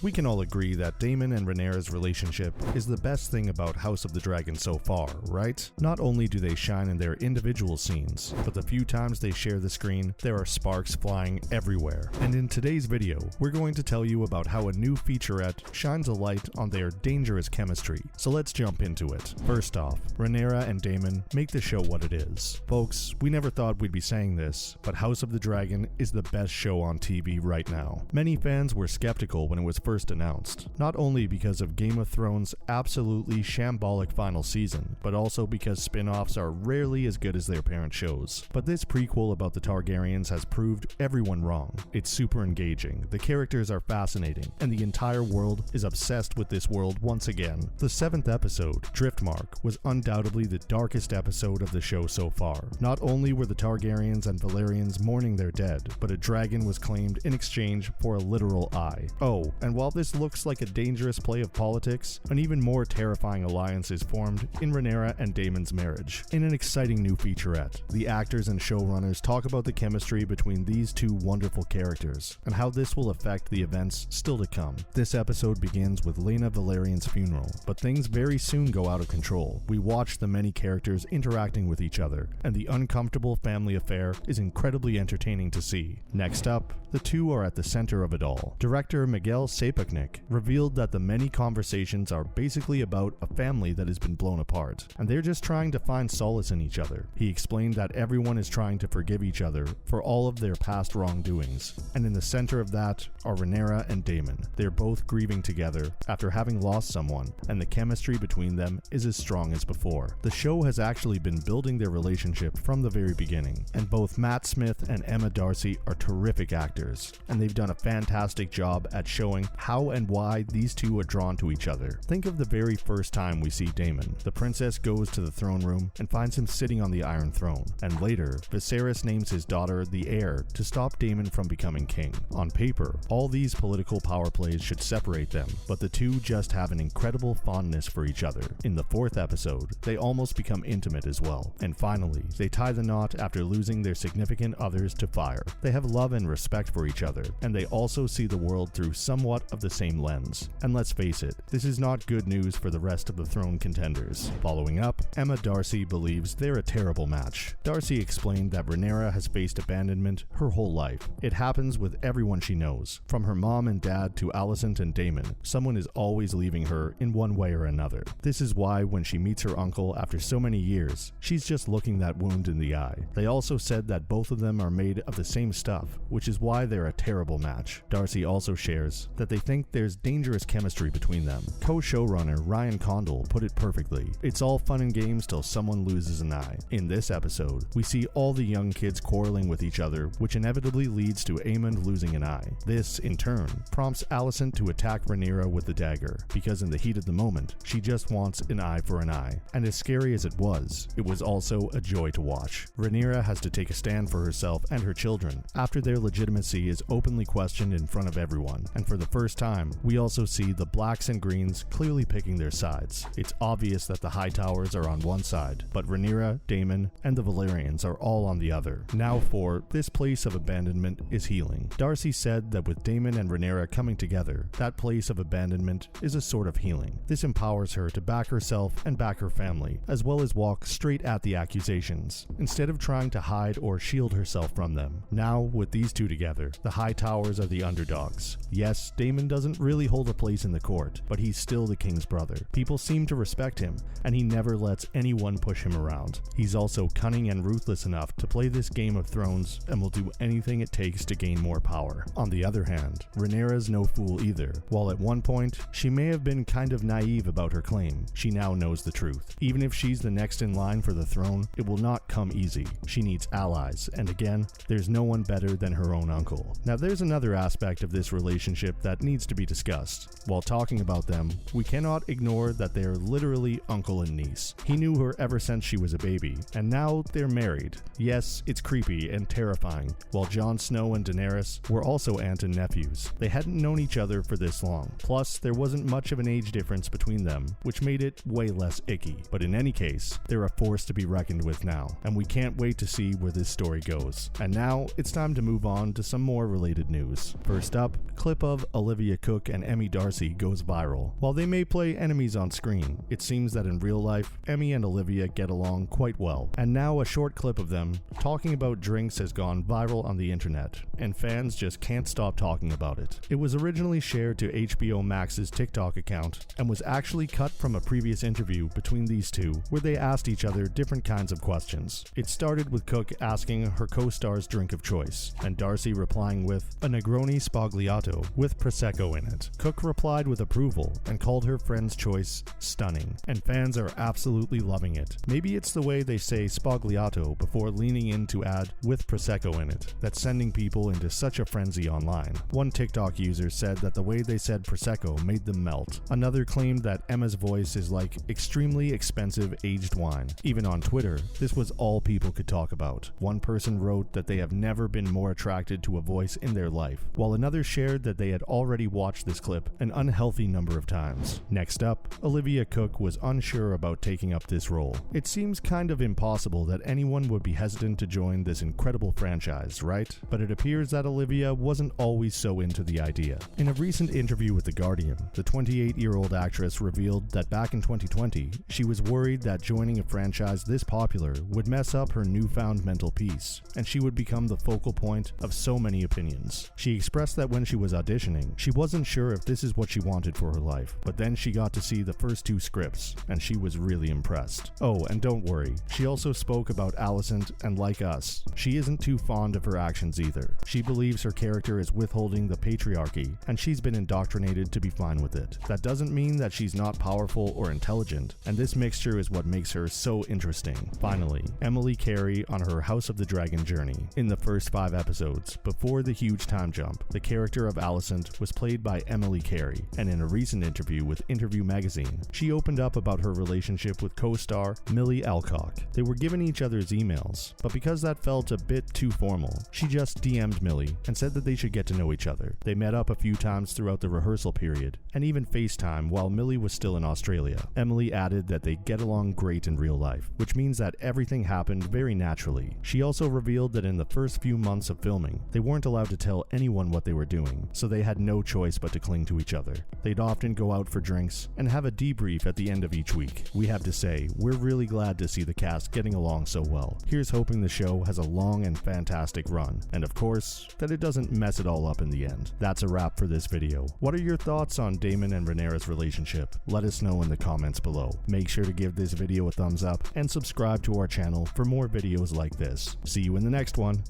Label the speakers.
Speaker 1: We can all agree that Daemon and Rhaenyra's relationship is the best thing about House of the Dragon so far, right? Not only do they shine in their individual scenes, but the few times they share the screen, there are sparks flying everywhere. And in today's video, we're going to tell you about how a new featurette shines a light on their dangerous chemistry. So let's jump into it. First off, Rhaenyra and Daemon make the show what it is. Folks, we never thought we'd be saying this, but House of the Dragon is the best show on TV right now. Many fans were skeptical when it was first announced, not only because of Game of Thrones' absolutely shambolic final season, but also because spin-offs are rarely as good as their parent shows. But this prequel about the Targaryens has proved everyone wrong. It's super engaging, the characters are fascinating, and the entire world is obsessed with this world once again. The 7th episode, Driftmark, was undoubtedly the darkest episode of the show so far. Not only were the Targaryens and Velaryons mourning their dead, but a dragon was claimed in exchange for a literal eye. Oh, and while this looks like a dangerous play of politics, an even more terrifying alliance is formed in Rhaenyra and Daemon's marriage. In an exciting new featurette, the actors and showrunners talk about the chemistry between these two wonderful characters, and how this will affect the events still to come. This episode begins with Rhaenyra Velaryon's funeral, but things very soon go out of control. We watch the many characters interacting with each other, and the uncomfortable family affair is incredibly entertaining to see. Next up, the two are at the center of it all. Director Miguel Sapochnik revealed that the many conversations are basically about a family that has been blown apart, and they're just trying to find solace in each other. He explained that everyone is trying to forgive each other for all of their past wrongdoings, and in the center of that are Rhaenyra and Daemon. They're both grieving together after having lost someone, and the chemistry between them is as strong as before. The show has actually been building their relationship from the very beginning, and both Matt Smith and Emma Darcy are terrific actors, and they've done a fantastic job at showing how and why these two are drawn to each other. Think of the very first time we see Daemon. The princess goes to the throne room and finds him sitting on the Iron Throne, and later, Viserys names his daughter the heir to stop Daemon from becoming king. On paper, all these political power plays should separate them, but the two just have an incredible fondness for each other. In the 4th episode, they almost become intimate as well. And finally, they tie the knot after losing their significant others to fire. They have love and respect for each other, and they also see the world through somewhat of the same lens. And let's face it, this is not good news for the rest of the throne contenders. Following up, Emma Darcy believes they're a terrible match. Darcy explained that Rhaenyra has faced abandonment her whole life. It happens with everyone she knows. From her mom and dad to Alicent and Daemon, someone is always leaving her in one way or another. This is why when she meets her uncle after so many years, she's just looking that wound in the eye. They also said that both of them are made of the same stuff, which is why they're a terrible match. Darcy also shares that they think there's dangerous chemistry between them. Co-showrunner Ryan Condal put it perfectly. It's all fun and games till someone loses an eye. In this episode, we see all the young kids quarreling with each other, which inevitably leads to Aemond losing an eye. This, in turn, prompts Alicent to attack Rhaenyra with the dagger, because in the heat of the moment, she just wants an eye for an eye. And as scary as it was also a joy to watch. Rhaenyra has to take a stand for herself and her children after their legitimacy is openly questioned in front of everyone, and for the first time, we also see the blacks and greens clearly picking their sides. It's obvious that the Hightowers are on one side, but Rhaenyra, Daemon, and the Velaryons are all on the other. Now for this place of abandonment is healing. Darcy said that with Daemon and Rhaenyra coming together, that place of abandonment is a sort of healing. This empowers her to back herself and back her family, as well as walk straight at the accusations, instead of trying to hide or shield herself from them. Now, with these two together, the Hightowers are the underdogs. Yes, Daemon doesn't really hold a place in the court, but he's still the king's brother. People seem to respect him, and he never lets anyone push him around. He's also cunning and ruthless enough to play this Game of Thrones and will do anything it takes to gain more power. On the other hand, Rhaenyra's no fool either. While at one point, she may have been kind of naive about her claim, she now knows the truth. Even if she's the next in line for the throne, it will not come easy. She needs allies, and again, there's no one better than her own uncle. Now there's another aspect of this relationship that needs to be discussed. While talking about them, we cannot ignore that they're literally uncle and niece. He knew her ever since she was a baby, and now they're married. Yes, it's creepy and terrifying. While Jon Snow and Daenerys were also aunt and nephews, they hadn't known each other for this long. Plus, there wasn't much of an age difference between them, which made it way less icky. But in any case, they're a force to be reckoned with now, and we can't wait to see where this story goes. And now, it's time to move on to some more related news. First up, clip of a Olivia Cooke and Emmy Darcy goes viral. While they may play enemies on screen, it seems that in real life, Emmy and Olivia get along quite well. And now a short clip of them talking about drinks has gone viral on the internet, and fans just can't stop talking about it. It was originally shared to HBO Max's TikTok account and was actually cut from a previous interview between these two where they asked each other different kinds of questions. It started with Cooke asking her co-star's drink of choice, and Darcy replying with a Negroni Spagliato with Prosecco in it. Cooke replied with approval and called her friend's choice stunning, and fans are absolutely loving it. Maybe it's the way they say Spagliato before leaning in to add with Prosecco in it that's sending people into such a frenzy online. One TikTok user said that the way they said Prosecco made them melt. Another claimed that Emma's voice is like extremely expensive aged wine. Even on Twitter, this was all people could talk about. One person wrote that they have never been more attracted to a voice in their life, while another shared that they had already watched this clip an unhealthy number of times. Next up, Olivia Cooke was unsure about taking up this role. It seems kind of impossible that anyone would be hesitant to join this incredible franchise, right? But it appears that Olivia wasn't always so into the idea. In a recent interview with The Guardian, the 28-year-old actress revealed that back in 2020, she was worried that joining a franchise this popular would mess up her newfound mental peace, and she would become the focal point of so many opinions. She expressed that when she was auditioning, she wasn't sure if this is what she wanted for her life, but then she got to see the first two scripts, and she was really impressed. Oh, and don't worry, she also spoke about Alicent, and like us, she isn't too fond of her actions either. She believes her character is withholding the patriarchy, and she's been indoctrinated to be fine with it. That doesn't mean that she's not powerful or intelligent, and this mixture is what makes her so interesting. Finally, Emily Carey on her House of the Dragon journey. In the first 5 episodes, before the huge time jump, the character of Alicent was played by Emily Carey, and in a recent interview with Interview magazine, she opened up about her relationship with co-star Millie Alcock. They were given each other's emails, but because that felt a bit too formal, she just DM'd Millie and said that they should get to know each other. They met up a few times throughout the rehearsal period, and even FaceTime while Millie was still in Australia. Emily added that they get along great in real life, which means that everything happened very naturally. She also revealed that in the first few months of filming, they weren't allowed to tell anyone what they were doing, so they had no choice but to cling to each other. They'd often go out for drinks and have a debrief at the end of each week. We have to say, we're really glad to see the cast getting along so well. Here's hoping the show has a long and fantastic run, and of course, that it doesn't mess it all up in the end. That's a wrap for this video. What are your thoughts on Daemon and Rhaenyra's relationship? Let us know in the comments below. Make sure to give this video a thumbs up and subscribe to our channel for more videos like this. See you in the next one.